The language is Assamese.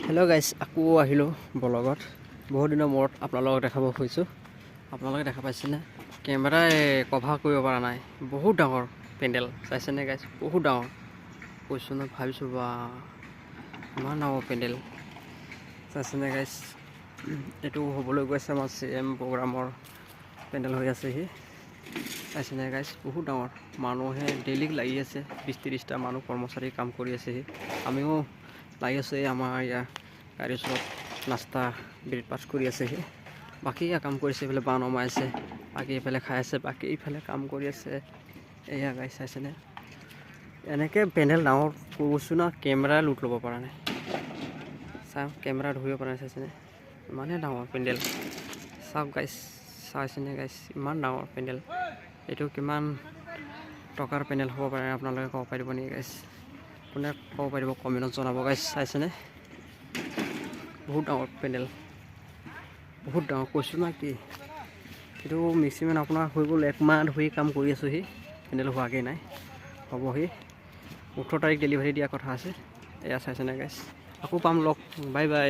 হেল্ল' গাইজ, আকৌ আহিলোঁ ব্লগত। বহুত দিনৰ মূৰত আপোনালোকক দেখাব খুজিছোঁ। আপোনালোকে দেখা পাইছেনে? কেমেৰাই কভাৰ কৰিব পৰা নাই। বহুত ডাঙৰ পেণ্ডেল চাইছেনে গাইজ? বহুত ডাঙৰ কৈছোঁ ন, ভাবিছোঁ বা ইমান ডাঙৰ পেণ্ডেল চাইছেনে গাইজ? এইটো হ'বলৈ গৈছে আমাৰ CM প্ৰগ্ৰামৰ পেণ্ডেল হৈ আছেহি। চাইছেনে গাইজ? বহুত ডাঙৰ মানুহে ডেইলি লাগি আছে। 20-30টা মানুহ কৰ্মচাৰী কাম কৰি আছেহি। আমিও লাগি আছে আমাৰ ইয়াৰ গাড়ী ওচৰত নাস্তা ব্ৰেকফাষ্ট কৰি আছেহি। বাকী কাম কৰিছে, এইফালে বাঁহ নমাই আছে, বাকী এইফালে খাই আছে, বাকী এইফালে কাম কৰি আছে। এয়া গাইজ চাইছেনে? এনেকৈ পেণ্ডেল ডাঙৰ কৈছোঁ না, কেমেৰাই লুট ল'ব পৰা নাই। চাওক, কেমেৰা ধৰিব পৰা নাই। চাইছেনে? ইমানেই ডাঙৰ পেণ্ডেল। চাওক গাইজ, চাইছেনে গাইজ? ইমান ডাঙৰ পেণ্ডেল। এইটো কিমান টকাৰ পেণ্ডেল হ'ব পাৰে আপোনালোকে ক'ব পাৰিব নেকি গাইজ? কোনে ক'ব পাৰিব কমেণ্টত জনাব গাইজ। চাইছেনে? বহুত ডাঙৰ পেণ্ডেল, বহুত ডাঙৰ কৈছোঁ না কি? এইটো মেক্সিমাম আপোনাৰ হৈ গ'ল 1 মাহ ধৰি কাম কৰি আছোঁহি। পেণ্ডেল হোৱাগৈ নাই, হ'বহি 18 তাৰিখ ডেলিভাৰী দিয়া কথা আছে। এয়া চাইছেনে গাইজ? আকৌ পাম লগ, বাই বাই।